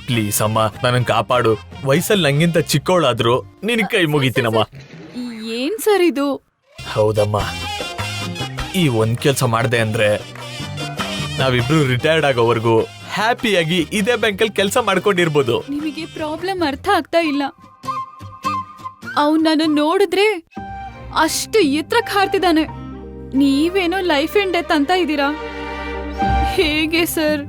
Please ಅಮ್ಮ, ನನ್ನ ಕಾಪಾಡು. ವಯಸ್ಸಲ್ಲಿ ನಂಗಿಂತ ಚಿಕ್ಕವಳಾದ್ರು ನಿನ್ ಕೈ ಮುಗಿತೀನಮ್ಮ. ಏನ್ ಸರ್ ಇದು? ಹೌದಮ್ಮ, ಈ ಒಂದ್ ಕೆಲ್ಸ ಮಾಡ್ದೆ ಅಂದ್ರೆ ನಾವಿಬ್ರು ರಿಟೈರ್ಡ್ ಆಗೋವರೆಗೂ ಹ್ಯಾಪಿಯಾಗಿ ಇದೇ ಬ್ಯಾಂಕಲ್ಲಿ ಕೆಲಸ ಮಾಡ್ಕೊಂಡಿರ್ಬೋದು. ನಿಮಗೆ ಪ್ರಾಬ್ಲಮ್ ಅರ್ಥ ಆಗ್ತಾ ಇಲ್ಲ. ಅವ್ನು ನನ್ನ ನೋಡಿದ್ರೆ ಅಷ್ಟು ಎತ್ತರಕ್ಕೆ ಹಾರ್ತಿದ್ದಾನೆ. ನೀವೇನೋ ಲೈಫ್ ಅಂಡ್ ಡೆತ್ ಅಂತ ಇದ್ದೀರಾ. ಹೇಗೆ ಸರ್?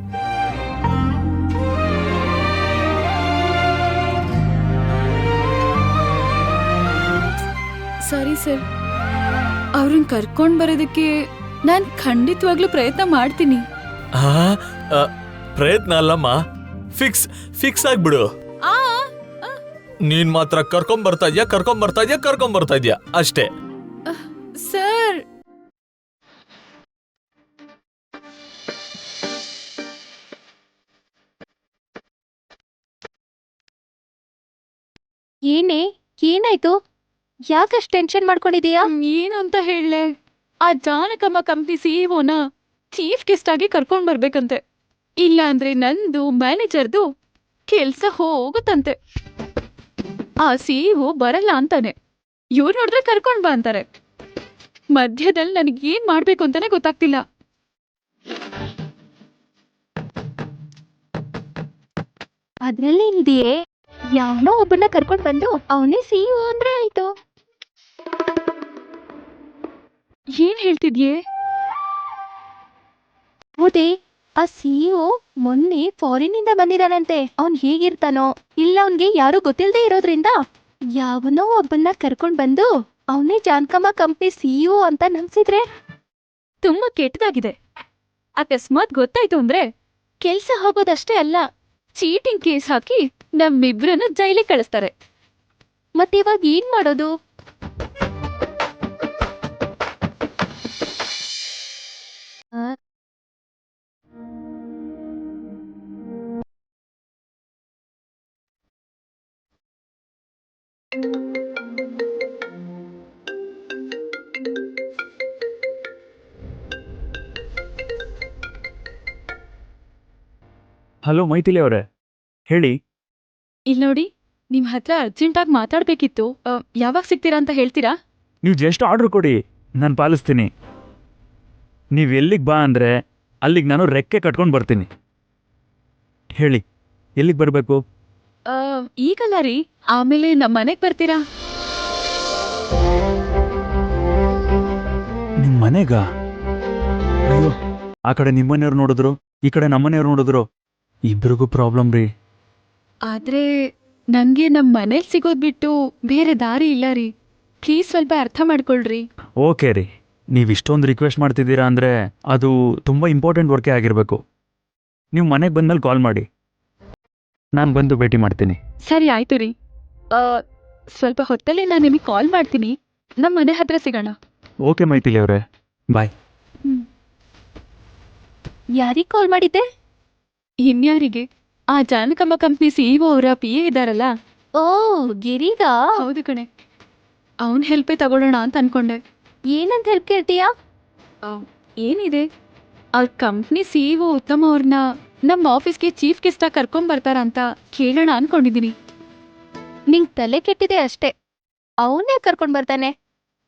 ಸರಿ ಸರ್, ಅವ್ರನ್ನ ಕರ್ಕೊಂಡ್ ಬರೋದಕ್ಕೆ ನಾನ್ ಖಂಡಿತವಾಗ್ಲೂ ಪ್ರಯತ್ನ ಮಾಡ್ತೀನಿ. ಪ್ರಯತ್ನ ಅಲ್ಲಮ್ಮ, ಫಿಕ್ಸ್ ಆಗ್ಬಿಡು. ನೀನ್ ಮಾತ್ರ ಕರ್ಕೊಂಡ್ ಬರ್ತಾ ಇದ್ಯಾ ಅಷ್ಟೇ. ಸರ್, ಏನಾಯ್ತು? ಯಾಕಷ್ಟು ಟೆನ್ಷನ್ ಮಾಡ್ಕೊಂಡಿದೀಯಾ? ಏನು ಅಂತ ಹೇಳಲೆ? ಆ ಜಾನಕಮ್ಮ ಕಂಪ್ನಿ ಸಿಇಒನ ಚೀಫ್ ಗೆಸ್ಟ್ ಆಗಿ ಕರ್ಕೊಂಡ್ ಬರ್ಬೇಕಂತೆ. ಇಲ್ಲ ಅಂದ್ರೆ ನಂದು ಮ್ಯಾನೇಜರ್ದು ಕೆಲ್ಸ ಹೋಗುತ್ತಂತೆ. ಆ ಸಿಇಒ ಬರಲ್ಲ ಅಂತಾನೆ. ಇವ್ರು ನೋಡಿದ್ರೆ ಕರ್ಕೊಂಡ್ ಬಾ ಅಂತಾರೆ. ಮಧ್ಯದಲ್ಲಿ ನನಗೇನ್ ಮಾಡ್ಬೇಕು ಅಂತಾನೆ ಗೊತ್ತಾಗ್ತಿಲ್ಲ. ಅದ್ರಲ್ಲಿ ಇದೆಯೇ, ಯಾವನೋ ಒಬ್ಬನ ಕರ್ಕೊಂಡ್ ಬಂದು ಅವನೇ ಸಿಇಒ ಅಂದ್ರೆ ಆಯ್ತು. ಏನ್ ಹೇಳ್ತಿದ್ಯೆ? ಹೌದೇ, ಆ ಸಿಇಒ ಮೊನ್ನೆ ಫಾರಿನ್ ಇಂದ ಬಂದಿದ್ದಾನಂತೆ. ಅವ್ನ್ ಹೇಗಿರ್ತಾನೋ, ಇಲ್ಲ ಅವ್ನ್ಗೆ ಯಾರು ಗೊತ್ತಿಲ್ಲದೆ ಇರೋದ್ರಿಂದ ಯಾವನೋ ಒಬ್ಬನ್ನ ಕರ್ಕೊಂಡ್ ಬಂದು ಅವನೇ ಜಾನಕಮ್ಮ ಕಂಪ್ನಿ ಸಿಇಒ ಅಂತ ನಂಬಿಸಿದ್ರೆ ತುಂಬಾ ಕೆಟ್ಟದಾಗಿದೆ. ಅಕಸ್ಮಾತ್ ಗೊತ್ತಾಯ್ತು ಅಂದ್ರೆ ಕೆಲ್ಸ ಹೋಗೋದಷ್ಟೇ ಅಲ್ಲ, ಚೀಟಿಂಗ್ ಕೇಸ್ ಹಾಕಿ ನಮ್ಮಿಬ್ರನ್ನು ಜೈಲಿಗೆ ಕಳಿಸ್ತಾರೆ. ಮತ್ತಿವಾಗ ಏನ್ ಮಾಡೋದು? ಹಲೋ ಮೈಥಿಲಿ ಅವರೇ, ಹೇಳಿ. ಇಲ್ಲಿ ನೋಡಿ, ನಿಮ್ ಹತ್ರ ಅರ್ಜೆಂಟಾಗಿ ಮಾತಾಡ್ಬೇಕಿತ್ತು. ಯಾವಾಗ ಸಿಗ್ತೀರಾ ಅಂತ ಹೇಳ್ತೀರಾ? ನೀವು ಜಸ್ಟ್ ಆರ್ಡ್ರ್ ಕೊಡಿ, ನಾನು ಪಾಲಿಸ್ತೀನಿ. ನೀವು ಎಲ್ಲಿಗೆ ಬಾ ಅಂದರೆ ಅಲ್ಲಿಗೆ ನಾನು ರೆಕ್ಕೆ ಕಟ್ಕೊಂಡು ಬರ್ತೀನಿ. ಹೇಳಿ, ಎಲ್ಲಿಗೆ ಬರಬೇಕು? ಈಗಲ್ಲ ರೀ, ಆಮೇಲೆ ನಮ್ಮ ಮನೆಗೆ ಬರ್ತೀರಾ? ನಿಮ್ಮ ಮನೆಗ? ಅಯ್ಯೋ, ಆ ಕಡೆ ನಿಮ್ಮನೆಯವ್ರು ನೋಡಿದ್ರು, ಈ ಕಡೆ ನಮ್ಮನೆಯವ್ರು ನೋಡಿದ್ರು, ಇಬ್ಬರಿಗೂ ಪ್ರಾಬ್ಲಮ್ ರೀ. ಆದ್ರೆ ನಂಗೆ ನಮ್ಮ ಮನೇಲಿ ಸಿಗೋದ್ ಬಿಟ್ಟು ಬೇರೆ ದಾರಿ ಇಲ್ಲ ರೀ. ಪ್ಲೀಸ್ ಸ್ವಲ್ಪ ಅರ್ಥ ಮಾಡ್ಕೊಳ್ರಿ. ಓಕೆ ರೀ, ನೀವು ಇಷ್ಟೊಂದು ರಿಕ್ವೆಸ್ಟ್ ಮಾಡ್ತಿದ್ದೀರಾ ಅಂದರೆ ಅದು ತುಂಬ ಇಂಪಾರ್ಟೆಂಟ್ ವರ್ಕೇ ಆಗಿರಬೇಕು. ನೀವು ಮನೆಗೆ ಬಂದಮೇಲೆ ಕಾಲ್ ಮಾಡಿ, ನಾನು ಬಂದು ಭೇಟಿ ಮಾಡ್ತೀನಿ. ಸರಿ ಆಯ್ತು ರೀ. ಸ್ವಲ್ಪ ಹೊತ್ತಲ್ಲೇ ನಾನು ನಿಮಗೆ ಕಾಲ್ ಮಾಡ್ತೀನಿ. ನಮ್ಮ ಮನೆ ಹತ್ರ ಸಿಗೋಣ. ಓಕೆ ಮೈಥಿಲಿ ಅವರೇ, ಬಾಯ್. ಯಾರಿಗೆ ಕಾಲ್ ಮಾಡಿದ್ದೆ? ಇನ್ಯಾರಿಗೆ? ಆ ಜಾನಕಮ್ಮ ಕಂಪ್ನಿ ಸಿಇಒ ಅವರ PA ಇದ್ದಾರಲ್ಲ. ಓ, ಗಿರಿಗಾ? ಹೌದು ಕಣೆ, ಅವನ್ ಹೆಲ್ಪೇ ತಗೊಳ್ಳೋಣ ಅಂತ ಅನ್ಕೊಂಡೆ. ಏನಂತ ಹೆಲ್ಪ್ ಕೇಳ್ತೀಯಾ? ಏನಿದೆ, ಅವ್ರ ಕಂಪ್ನಿ ಸಿಇಒ ಉತ್ತಮ ಅವ್ರನ್ನ ನಮ್ಮ ಆಫೀಸ್ಗೆ ಚೀಫ್ ಗೆಸ್ಟ್ ಆಗಿ ಕರ್ಕೊಂಡ್ ಬರ್ತಾರ ಅಂತ ಕೇಳೋಣ ಅನ್ಕೊಂಡಿದೀನಿ. ನಿಂಗ್ ತಲೆ ಕೆಟ್ಟಿದೆ ಅಷ್ಟೇ. ಅವನ್ನೇ ಕರ್ಕೊಂಡ್ ಬರ್ತಾನೆ.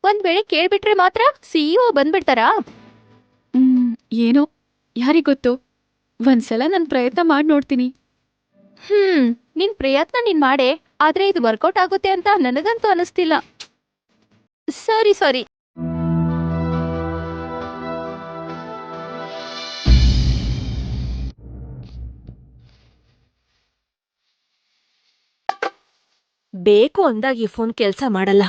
ಒಂದ್ ವೇಳೆ ಕೇಳ್ಬಿಟ್ರೆ ಮಾತ್ರ ಸಿಇಒ ಬಂದ್ಬಿಡ್ತಾರಾ? ಏನೋ, ಯಾರಿಗೊತ್ತು. ಒಂದ್ಸಲ ನಾನು ಪ್ರಯತ್ನ ಮಾಡಿ ನೋಡ್ತೀನಿ. ನಿನ್ ಪ್ರಯತ್ನ ನೀನ್ ಮಾಡೆ, ಆದ್ರೆ ಇದು ವರ್ಕೌಟ್ ಆಗುತ್ತೆ ಅಂತ ನನಗಂತೂ ಅನಿಸ್ತಿಲ್ಲ. ಸಾರಿ. ಬೇಕು ಅಂದಾಗ ಈ ಫೋನ್ ಕೆಲಸ ಮಾಡಲ್ಲ.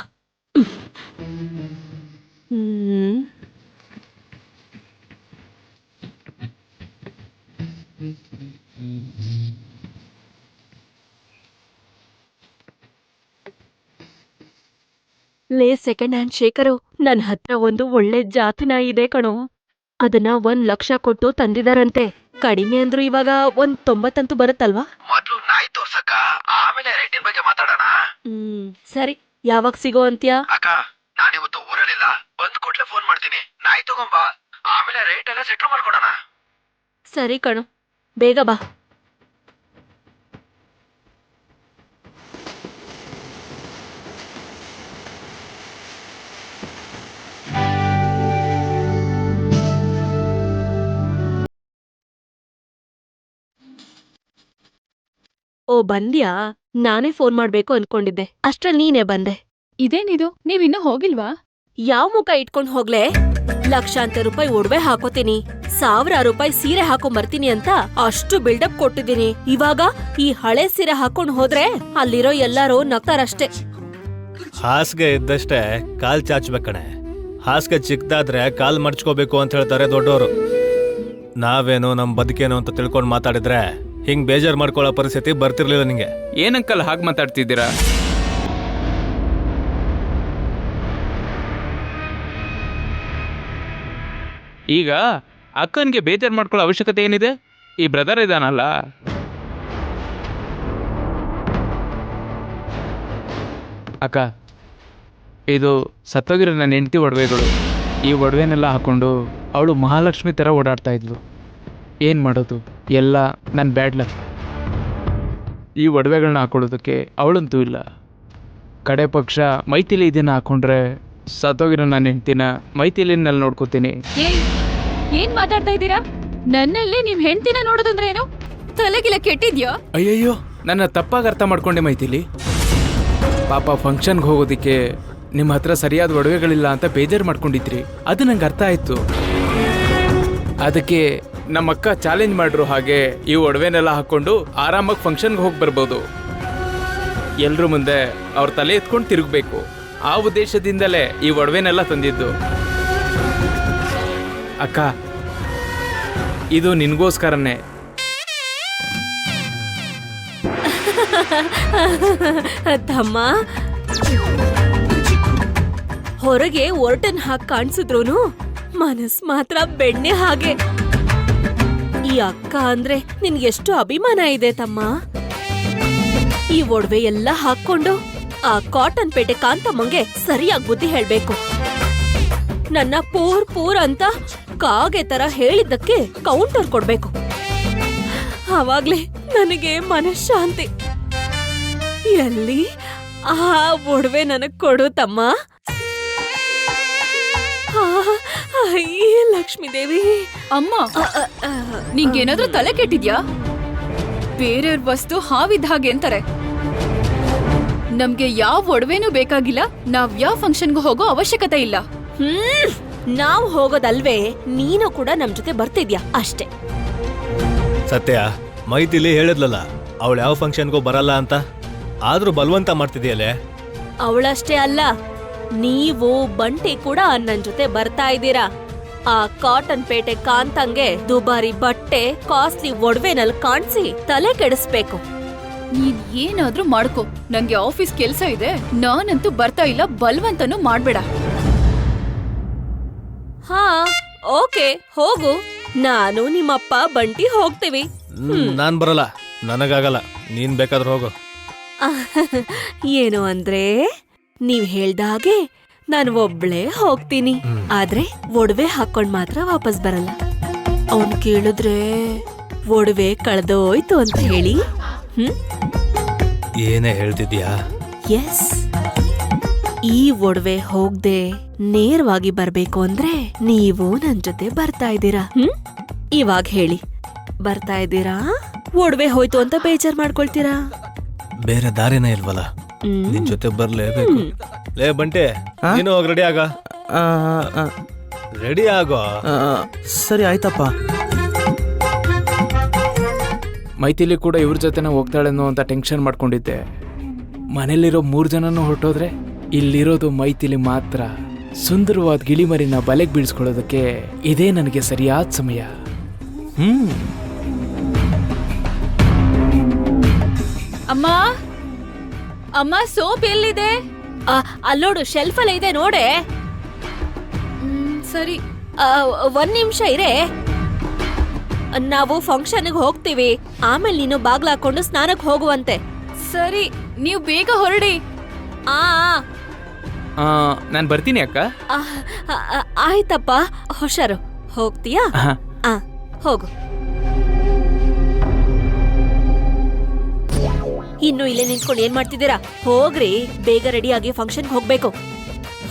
ಲೇ ಸೆಕೆಂಡ್ ಹ್ಯಾಂಡ್ ಶೇಖರು, ನನ್ನ ಹತ್ರ ಒಂದು ಒಳ್ಳೆ ಜಾತಿ ನಾಯಿ ಇದೆ ಕಣೋ. ಅದನ್ನ 1 ಲಕ್ಷ ಕೊಟ್ಟು ತಂದಿದಾರಂತೆ. ಕಡಿಮೆ ಅಂದ್ರು ಇವಾಗ 90 ಅಂತೂ ಬರುತ್ತಲ್ವಾ? ಮೊದ್ಲು ನಾಯಿ ತೋರ್ಸಕ್ಕ, ಆಮೇಲೆ ರೇಟಿನ ಬಗ್ಗೆ ಮಾತಾಡೋಣ. ಸರಿ, ಯಾವಾಗ ಸಿಗೋ ಅಂತ್ಯಾ? ಅಕ್ಕ, ನಾನಿವತ್ತು ಊರಲ್ಲಿಲ್ಲ, ಬಂದ್ ಕೂಡ್ಲೆ ಫೋನ್ ಮಾಡ್ತೀನಿ. ನಾಯಿ ತಗೊಂಬಾ, ಆಮೇಲೆ ರೇಟ್ ಎಲ್ಲ ಸೆಟ್ಲ್ ಮಾಡ್ಕೊಡೋಣ. ಸರಿ ಕಣೋ, ಬೇಗ ಬಾ. ಓ ಬಂದ್ಯಾ? ನಾನೇ ಫೋನ್ ಮಾಡ್ಬೇಕು ಅನ್ಕೊಂಡಿದ್ದೆ, ಅಷ್ಟ್ರಲ್ಲಿ ನೀನೇ ಬಂದೆ. ಇದೇನಿದು ನೀವಿನ್ನೂ ಹೋಗಿಲ್ವಾ? ಯಾವ್ ಮುಖ ಇಟ್ಕೊಂಡ್ ಹೋಗ್ಲೆ? ಲಕ್ಷಾಂತರ ರೂಪಾಯಿ ಒಡವೆ ಹಾಕೋತೀನಿ, 1000 ರೂಪಾಯಿ ಸೀರೆ ಹಾಕೊಂಬರ್ತೀನಿ ಅಂತ ಅಷ್ಟು ಬಿಲ್ಡಪ್ ಕೊಟ್ಟಿದ್ದೀನಿ. ಇವಾಗ ಈ ಹಳೆ ಸೀರೆ ಹಾಕೊಂಡ್ ಹೋದ್ರೆ ಅಲ್ಲಿರೋ ಎಲ್ಲಾರು ನಗ್ತಾರಷ್ಟೇ. ಹಾಸಿಗೆ ಇದ್ದಷ್ಟೇ ಕಾಲ್ ಚಾಚ್ಬೇಕಣೆ. ಹಾಸಿಗೆ ಚಿಕ್ಕದಾದ್ರೆ ಕಾಲ್ ಮಡ್ಚ್ಕೋಬೇಕು ಅಂತ ಹೇಳ್ತಾರೆ ದೊಡ್ಡವರು. ನಾವೇನು ನಮ್ ಬದುಕೇನು ಅಂತ ತಿಳ್ಕೊಂಡು ಮಾತಾಡಿದ್ರೆ ಹಿಂಗ್ ಬೇಜಾರ್ ಮಾಡ್ಕೊಳ್ಳೋ ಪರಿಸ್ಥಿತಿ ಬರ್ತಿರ್ಲಿಲ್ಲ ನಿಂಗೆ. ಏನಂಕಲ್ ಹಾಗೆ ಮಾತಾಡ್ತಿದ್ದೀರಾ? ಈಗ ಅಕ್ಕನಿಗೆ ಬೇಜಾರು ಮಾಡ್ಕೊಳ್ಳೋ ಅವಶ್ಯಕತೆ ಏನಿದೆ? ಈ ಬ್ರದರ್ ಇದಾನಲ್ಲ. ಅಕ್ಕ, ಇದು ಸತ್ತೋಗಿರೋ ನನ್ನ ಹೆಂಡತಿ ಒಡವೆಗಳು. ಈ ಒಡವೆನೆಲ್ಲ ಹಾಕೊಂಡು ಅವಳು ಮಹಾಲಕ್ಷ್ಮಿ ಥರ ಓಡಾಡ್ತಾ ಇದ್ಲು. ಏನು ಮಾಡೋದು, ಎಲ್ಲ ನನ್ನ ಬ್ಯಾಡ್ ಲಕ್. ಈ ಒಡವೆಗಳನ್ನ ಹಾಕೊಳ್ಳೋದಕ್ಕೆ ಅವಳಂತೂ ಇಲ್ಲ. ಕಡೆ ಪಕ್ಷ ಮೈಥಿಲಿ ಇದನ್ನು ಹಾಕೊಂಡ್ರೆ ಸತ್ತೋಗಿರೋ ನನ್ನ ಹೆಂಡ್ತಿನ ಮೈಥಿಲಿನಲ್ಲಿ ನೋಡ್ಕೋತೀನಿ. ಏನ್ ಮಾತಾಡ್ತಾ ಇದ್ದೀರಾ? ನನ್ನಲ್ಲಿ ನಿಮ್ ಹೆಂಡ್ತಿನ ನೋಡೋದಂದ್ರೆ ಏನು? ತಲೆಗಿಲ್ಲ ಕೆಟ್ಟಿದ್ಯಾ? ಅಯ್ಯಯ್ಯೋ, ನನ್ನ ತಪ್ಪಾಗಿ ಅರ್ಥ ಮಾಡ್ಕೊಂಡೆ ಮೈಥಿಲಿ. ಪಾಪ ಫಂಕ್ಷನ್ಗೆ ಹೋಗೋದಕ್ಕೆ ನಿಮ್ಮ ಹತ್ರ ಸರಿಯಾದ ಒಡವೆಗಳಿಲ್ಲ ಅಂತ ಬೇಜಾರು ಮಾಡ್ಕೊಂಡಿದ್ರಿ. ಅದು ನಂಗೆ ಅರ್ಥ ಆಯಿತು. ಅದಕ್ಕೆ ನಮ್ಮ ಅಕ್ಕ ಚಾಲೆಂಜ್ ಮಾಡ್ರು, ಹಾಗೆ ಈ ಒಡವೆನೆಲ್ಲ ಹಾಕ್ಕೊಂಡು ಆರಾಮಾಗಿ ಫಂಕ್ಷನ್ಗೆ ಹೋಗಿ ಬರ್ಬೋದು. ಎಲ್ರ ಮುಂದೆ ಅವ್ರ ತಲೆ ಎತ್ಕೊಂಡು ತಿರುಗಬೇಕು. ಆ ಉದ್ದೇಶದಿಂದಲೇ ಈ ಒಡವೆನೆಲ್ಲ ತಂದಿದ್ದು. ಅಕ್ಕ, ಇದು ನಿನ್ಗೋಸ್ಕರನೇ. ತಮ್ಮ, ಹೊರಗೆ ಒರಟನ್ ಹಾಕಿ ಕಾಣಿಸಿದ್ರೂನು ಮನಸ್ ಮಾತ್ರ ಬೆಣ್ಣೆ ಹಾಗೆ. ಈ ಅಕ್ಕ ಅಂದ್ರೆ ನಿನ್ಗೆಷ್ಟು ಅಭಿಮಾನ ಇದೆ ತಮ್ಮ. ಈ ಒಡವೆ ಎಲ್ಲ ಹಾಕೊಂಡು ಆ ಕಾಟನ್ ಪೇಟೆ ಕಾಂತಮ್ಮಂಗೆ ಸರಿಯಾಗಿ ಬುದ್ಧಿ ಹೇಳ್ಬೇಕು. ನನ್ನ ಪೂರ್ ಅಂತ ಕಾಗೆ ತರ ಹೇಳಿದ್ದಕ್ಕೆ ಕೌಂಟರ್ ಕೊಡ್ಬೇಕು. ಆವಾಗ್ಲೇ ನನಗೆ ಮನಃಶಾಂತಿ. ಎಲ್ಲಿ ಆ ಒಡವೆ ನನಗ್ ಕೊಡು ತಮ್ಮ. ಲಕ್ಷ್ಮೀ ದೇವಿ. ಅಮ್ಮ, ನಿಂಗೇನಾದ್ರೂ ತಲೆ ಕೆಟ್ಟಿದ್ಯಾ? ಬೇರೆಯವ್ರ ವಸ್ತು ಹಾವಿದ್ದ ಹಾಗೆ ಅಂತಾರೆ. ನಮ್ಗೆ ಯಾವ ಒಡವೆನೂ ಬೇಕಾಗಿಲ್ಲ, ನಾವ್ ಯಾವ ಫಂಕ್ಷನ್ಗೂ ಹೋಗೋ ಅವಶ್ಯಕತೆ ಇಲ್ಲ. ನಾವ್ ಹೋಗೋದಲ್ವೇ, ನೀನು ಕೂಡ ನಮ್ ಜೊತೆ ಬರ್ತಿದ್ಯಾ ಅಷ್ಟೇ. ಸತ್ಯ, ಮೈಥಿಲಿ ಹೇಳಿದ್ಲಲ್ಲ ಅವಳು ಯಾವ ಫಂಕ್ಷನ್ಗೂ ಬರಲ್ಲ ಅಂತ. ಆದ್ರೂ ಬಲವಂತ ಮಾಡ್ತಿದ್ಯಲ್ಲೇ. ಅವಳಷ್ಟೇ ಅಲ್ಲ, ನೀವು ಬಂಟಿ ಕೂಡ ನನ್ ಜೊತೆ ಬರ್ತಾ ಇದ್ದೀರಾ. ಆ ಕಾಟನ್ ಪೇಟೆ ಕಾಂತಂಗೆ ದುಬಾರಿ ಬಟ್ಟೆ, ಕಾಸ್ಟ್ಲಿ ಒಡವೆನಲ್ಲಿ ಕಾಣಿಸಿ ತಲೆ ಕೆಡಿಸ್ಬೇಕು. ನೀನ್ ಏನಾದ್ರೂ ಮಾಡ್ಕೊ, ನಂಗೆ ಆಫೀಸ್ ಕೆಲ್ಸ ಇದೆ. ನಾನಂತೂ ಬರ್ತಾ ಇಲ್ಲ, ಬಲ್ವಂತನೂ ಮಾಡ್ಬೇಡ. ಹಾ, ಓಕೆ, ಹೋಗು. ನಾನು ನಿಮ್ಮಪ್ಪ ಬಂಟಿ ಹೋಗ್ತೀವಿ. ನಾನ್ ಬರಲ್ಲ, ನನಗಾಗಲ್ಲ. ನೀನ್ ಬೇಕಾದ್ರೆ ಹೋಗು. ಏನು ಅಂದ್ರೆ, ನೀವ್ ಹೇಳ್ದಾಗೆ ನಾನು ಒಬ್ಳೇ ಹೋಗ್ತೀನಿ. ಆದ್ರೆ ಒಡವೆ ಹಾಕೊಂಡ್ ಮಾತ್ರ ವಾಪಸ್ ಬರಲ್ಲ. ಅವನ್ ಕೇಳಿದ್ರೆ ಒಡವೆ ಕಳ್ದೋಯ್ತು ಅಂತ ಹೇಳಿ. ಏನೇ ಹೇಳ್ತಿದ್ಯಾ? ಎಸ್, ಈ ಒಡವೆ ಹೋಗ್ದೆ ನೇರವಾಗಿ ಬರ್ಬೇಕು ಅಂದ್ರೆ ನೀವು ನನ್ ಜೊತೆ ಬರ್ತಾ ಇದ್ದೀರಾ. ಇವಾಗ ಹೇಳಿ, ಬರ್ತಾ ಇದ್ದೀರಾ? ಒಡವೆ ಹೋಯ್ತು ಅಂತ ಬೇಜಾರ್ ಮಾಡ್ಕೊಳ್ತೀರಾ? ಬೇರೆ ದಾರಿನೇ ಇಲ್ವಲ್ಲ, ನಿನ್ ಜೊತೆ ಬರ್ಲೇಬೇಕು. ಲೇ ಬಂಟೆ, ನೀನು ಹೋಗಿ ರೆಡಿ ಆಗ. ರೆಡಿ ಆಗೋ. ಸರಿ ಆಯ್ತಪ್ಪ. ಮೈಥಿಲಿ ಕೂಡ ಇವ್ರ ಜೊತೆನೇ ಹೋಗ್ತಾಳೆನೋ ಅಂತ ಟೆನ್ಷನ್ ಮಾಡ್ಕೊಂಡಿದ್ದೆ. ಮನೇಲಿರೋ 3 ಜನನೂ ಹೊರಟೋದ್ರೆ ಇಲ್ಲಿರೋದು ಮೈಥಿಲಿ ಮಾತ್ರ. ಸುಂದರವಾದ ಗಿಳಿಮರಿನ ಬಲೆಗೆ ಬೀಳ್ಸ್ಕೊಳ್ಳೋದಕ್ಕೆ ಇದೇ ನನಗೆ ಸರಿಯಾದ ಸಮಯ. ಅಮ್ಮ, ಅಮ್ಮ, ಸೋಪ್ ಎಲ್ಲಿದೆ? ಅಲ್ಲೋಡು, ಶೆಲ್ಫ್ ಅಲ್ಲೇ ಇದೆ ನೋಡೆ. ಸರಿ. 1 ನಿಮಿಷ ಇರೇ. ನಾವು ಫಂಕ್ಷನ್ಗೆ ಹೋಗ್ತೀವಿ, ಆಮೇಲೆ ನೀನು ಬಾಗ್ಲ ಹಾಕೊಂಡು ಸ್ನಾನಕ್ಕೆ ಹೋಗುವಂತೆ. ಸರಿ, ನೀವು ಬೇಗ ಹೊರಡಿ. ನಾನು ಬರ್ತೀನಿ ಅಕ್ಕ. ಆಯ್ತಪ್ಪ, ಹುಷಾರು. ಹೋಗ್ತೀಯಾ? ಹೋಗು. ಇನ್ನು ಇಲ್ಲೇ ನಿಂತ್ಕೊಂಡು ಏನ್ ಮಾಡ್ತಿದ್ದೀರಾ? ಹೋಗ್ರಿ, ಬೇಗ ರೆಡಿ ಆಗಿ ಫಂಕ್ಷನ್ಗೆ ಹೋಗ್ಬೇಕು.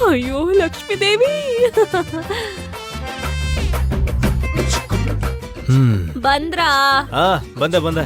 ಅಯ್ಯೋ ಲಕ್ಷ್ಮೀ ದೇವಿ. ಬಂದ್ರಾ? ಬಂದೆ.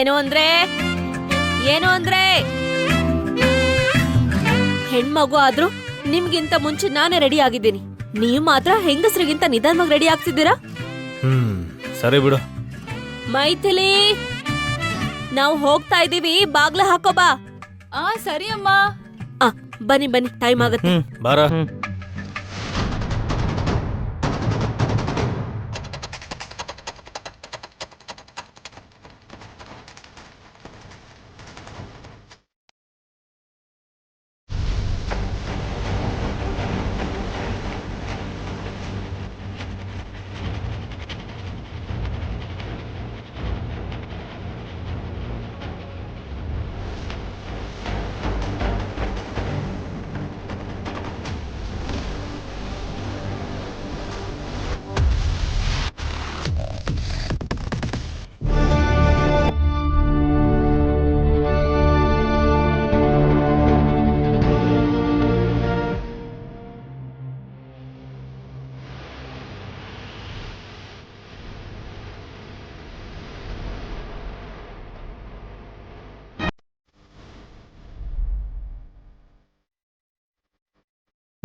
ಏನು ಅಂದ್ರೆ ಹೆಣ್ಮಗು ಆದ್ರೂ ನಿಮ್ಗಿಂತ ಮುಂಚೆ ನಾನೇ ರೆಡಿ ಆಗಿದ್ದೀನಿ. ನೀವ್ ಮಾತ್ರ ಹೆಂಗಸ್ರಿಗಿಂತ ನಿಧಾನವಾಗಿ ರೆಡಿ ಆಗ್ತಿದ್ದೀರಾ. ಸರಿ ಬಿಡು. ಮೈಥಿಲಿ, ನಾವು ಹೋಗ್ತಾ ಇದೀವಿ, ಬಾಗ್ಲ ಹಾಕೋ ಬಾ. ಸರಿ ಅಮ್ಮ. ಬನ್ನಿ ಬನ್ನಿ, ಟೈಮ್ ಆಗತ್ತೆ. ಬಾರ.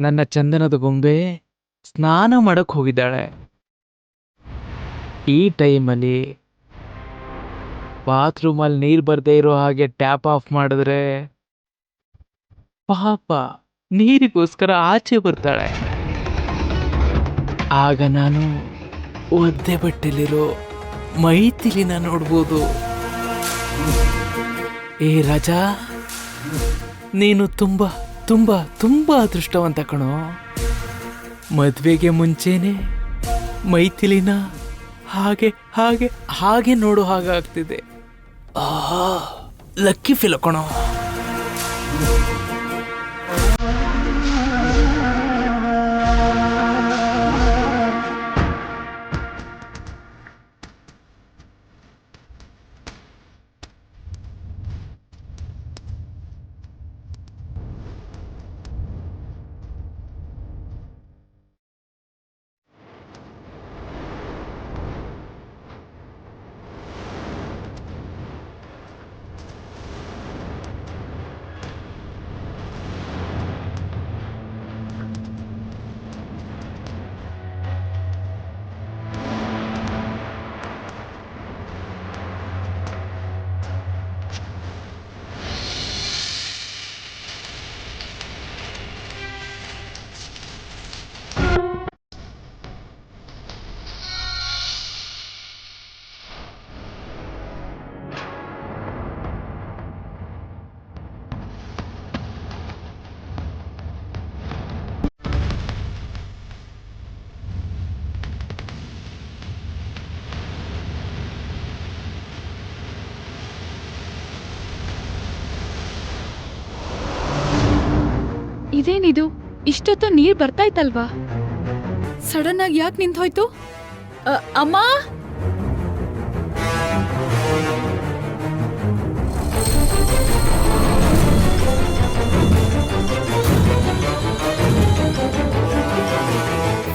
ನನ್ನ ಚಂದನದ ಗೊಂಬೆ ಸ್ನಾನ ಮಾಡಕ್ ಹೋಗಿದ್ದಾಳೆ. ಈ ಟೈಮಲ್ಲಿ ಬಾತ್ರೂಮಲ್ಲಿ ನೀರು ಬರ್ದೇ ಇರೋ ಹಾಗೆ ಟ್ಯಾಪ್ ಆಫ್ ಮಾಡಿದ್ರೆ ಪಾಪ ನೀರಿಗೋಸ್ಕರ ಆಚೆ ಬರ್ತಾಳೆ. ಆಗ ನಾನು ಒದ್ದೆ ಬಟ್ಟೆಲಿರೋ ಮೈಥಿಲಿನ ನೋಡ್ಬೋದು. ಏ ರಾಜಾ, ನೀನು ತುಂಬಾ ತುಂಬಾ ತುಂಬಾ ಅದೃಷ್ಟವಂತ ಕಣೋ. ಮದ್ವೆಗೆ ಮುಂಚೆನೆ ಮೈಥಿಲಿನ ಹಾಗೆ ಹಾಗೆ ಹಾಗೆ ನೋಡೋ ಹಾಗಾಗ್ತಿದೆ. ಲಕ್ಕಿ ಫೀಲ್ ಕಣೋ. ಇದೇನಿದು, ಇಷ್ಟೊತ್ತು ನೀರ್ ಬರ್ತಾ ಇತ್ತಲ್ವಾ, ಸಡನ್ ಆಗಿ ಯಾಕೆ ನಿಂತ ಹೋಯ್ತು? ಅಮ್ಮ,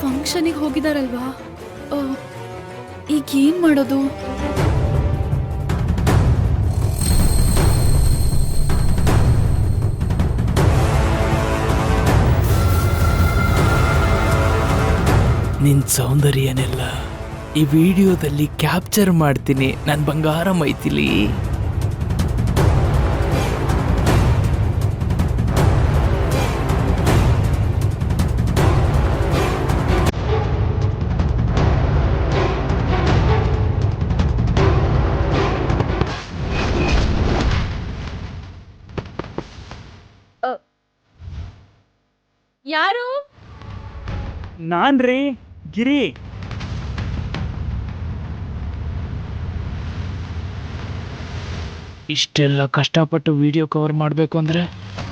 ಫಂಕ್ಷನಿಗೆ ಹೋಗಿದಾರಲ್ವಾ, ಈಗ ಏನ್ ಮಾಡೋದು? ನಿನ್ ಸೌಂದರ್ಯನೆಲ್ಲ ಈ ವಿಡಿಯೋದಲ್ಲಿ ಕ್ಯಾಪ್ಚರ್ ಮಾಡ್ತೀನಿ ನನ್ನ ಬಂಗಾರ ಮೈಥಿಲಿ. ಯಾರು? ನಾನ್ರಿ ಗಿರಿ. ಇಷ್ಟೆಲ್ಲ ಕಷ್ಟಪಟ್ಟು ವಿಡಿಯೋ ಕವರ್ ಮಾಡಬೇಕು ಅಂದ್ರೆ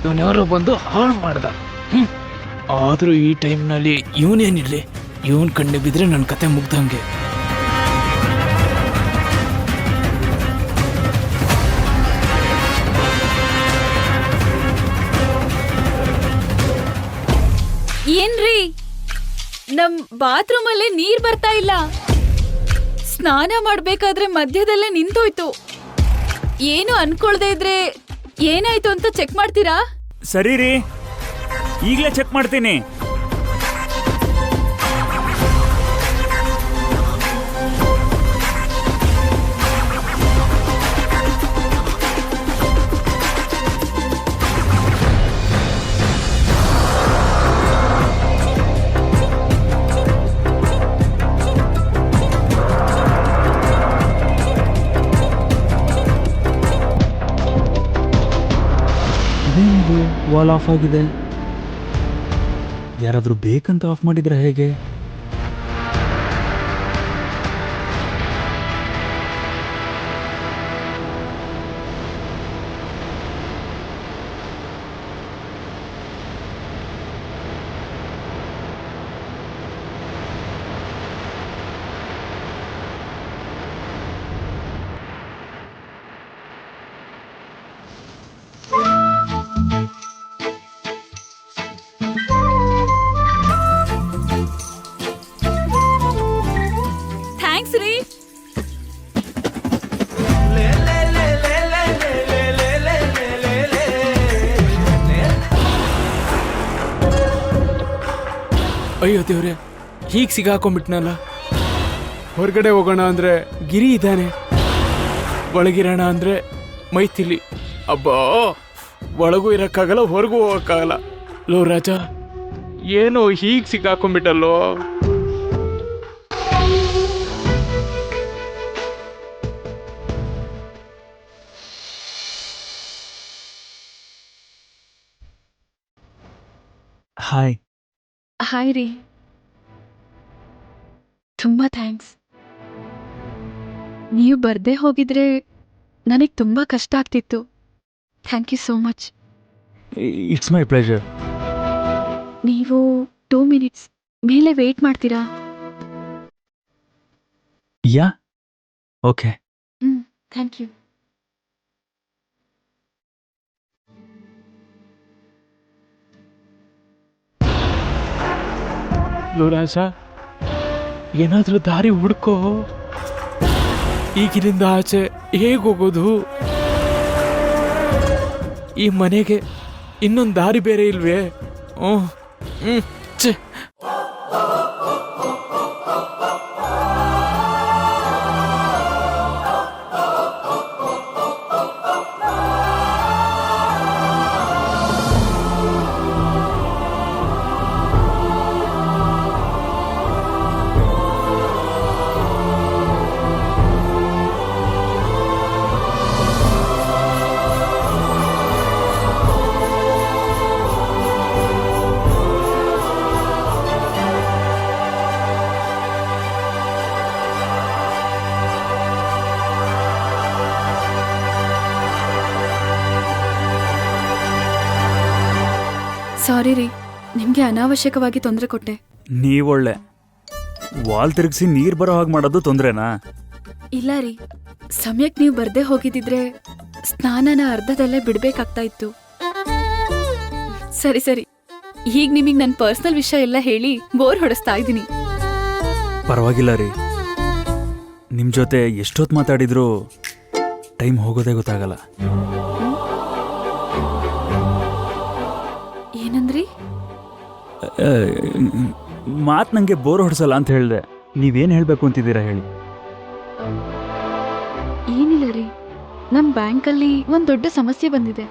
ಇವನ್ಯಾರೋ ಬಂದು ಹಾಳು ಮಾಡ್ದ. ಆದರೂ ಈ ಟೈಮ್ನಲ್ಲಿ ಇವನೇನಿರಲಿ, ಇವನ್ ಕಣ್ಣು ಬಿದ್ರೆ ನನ್ನ ಕತೆ ಮುಗ್ದಂಗೆ. ಏನ್ರಿ, ನಮ್ ಬಾತ್ರೂಮ್ ಅಲ್ಲೇ ನೀರ್ ಬರ್ತಾ ಇಲ್ಲ. ಸ್ನಾನ ಮಾಡ್ಬೇಕಾದ್ರೆ ಮಧ್ಯದಲ್ಲೇ ನಿಂತೋಯ್ತು. ಏನು ಅನ್ಕೊಳ್ದೇ ಇದ್ರೆ ಏನಾಯ್ತು ಅಂತ ಚೆಕ್ ಮಾಡ್ತೀರಾ? ಸರಿ ರೀ, ಈಗಲೇ ಚೆಕ್ ಮಾಡ್ತೀನಿ. ಇದೇನಿದು, ವಾಲ್ ಆಫ್ ಆಗಿದೆ. ಯಾರಾದರೂ ಬೇಕಂತ ಆಫ್ ಮಾಡಿದ್ರೆ ಹೇಗೆ? ಥ್ಯಾಂಕ್ಸ್ ರೀ. ಅಯ್ಯೋ ದೇವ್ರೆ, ಹೀಗೆ ಸಿಗಾಕೊಂಡ್ಬಿಟ್ನಲ್ಲ. ಹೊರಗಡೆ ಹೋಗೋಣ ಅಂದ್ರೆ ಗಿರಿ ಇದ್ದಾನೆ, ಒಳಗಿರೋಣ ಅಂದ್ರೆ ಮೈಥಿಲಿ. ಅಬ್ಬಾ, ಒಳಗೂ ಇರಕ್ಕಾಗಲ್ಲ, ಹೊರಗೂ ಹೋಗಕ್ಕಾಗಲ್ಲ. ಲೋ ರಾಜ, ಏನೋ ಹೀಗೆ ಸಿಗಾಕೊಂಡ್ಬಿಟ್ಟಲ್ಲೋ. ಹಾಯ್. ಹಾಯ್ ರೀ. ತುಂಬಾ ಥ್ಯಾಂಕ್ಸ್. ನೀವು ಬರ್ದೇ ಹೋಗಿದ್ರೆ ನನಗೆ ತುಂಬಾ ಕಷ್ಟ ಆಗ್ತಿತ್ತು. Thank you so much. It's my pleasure. ನೀವು 2 ಮಿನಿಟ್ಸ್ ಮೇಲೆ ವೇಟ್ ಮಾಡ್ತೀರಾ? Yeah, okay. Thank you. ಲೋ ರಾಜ, ಏನಾದ್ರೂ ದಾರಿ ಹುಡ್ಕೋ. ಈಗಿನಿಂದ ಆಚೆ ಹೇಗೆ ಹೋಗೋದು? ಈ ಮನೆಗೆ ಇನ್ನೊಂದು ದಾರಿ ಬೇರೆ ಇಲ್ವೇ? ಛೆ. ಸಾರಿ ರೀ, ನಿಮಗೆ ಅನಾವಶ್ಯಕವಾಗಿ ತೊಂದರೆ ಕೊಟ್ಟೆ. ನೀವೊಳ್ಳೆ. ವಾಲ್ ತಿರುಗಿಸಿ ನೀರು ಬರೋ ಹಾಗೆ ಮಾಡೋದು ತೊಂದ್ರೆನಾ? ಇಲ್ಲ ರೀ, ಸಮಯಕ್ಕೆ ನೀವು ಬರ್ದೇ ಹೋಗಿದ್ದಿದ್ರೆ ಸ್ನಾನನ ಅರ್ಧದಲ್ಲೇ ಬಿಡ್ಬೇಕಾಗ್ತಾ ಇತ್ತು. ಸರಿ ಸರಿ, ಈಗ ನಿಮಗೆ ನನ್ನ ಪರ್ಸನಲ್ ವಿಷಯ ಎಲ್ಲ ಹೇಳಿ ಬೋರ್ ಹೊಡೆಸ್ತಾ ಇದ್ದೀನಿ. ಪರವಾಗಿಲ್ಲ ರೀ, ನಿಮ್ಮ ಜೊತೆ ಎಷ್ಟೊತ್ತು ಮಾತಾಡಿದ್ರು ಟೈಮ್ ಹೋಗೋದೇ ಗೊತ್ತಾಗಲ್ಲ. ಏನಂದ್ರಿ? ಮಾತು ನನಗೆ ಬೋರ್ ಹೊಡ್ಸಲ್ಲ ಅಂತ ಹೇಳಿದೆ. ನೀವೇನು ಹೇಳಬೇಕು ಅಂತಿದ್ದೀರಾ ಹೇಳಿ. ಏನಿಲ್ಲ ರೀ, ನಮ್ಮ ಬ್ಯಾಂಕಲ್ಲಿ ಒಂದು ದೊಡ್ಡ ಸಮಸ್ಯೆ ಬಂದಿದೆ.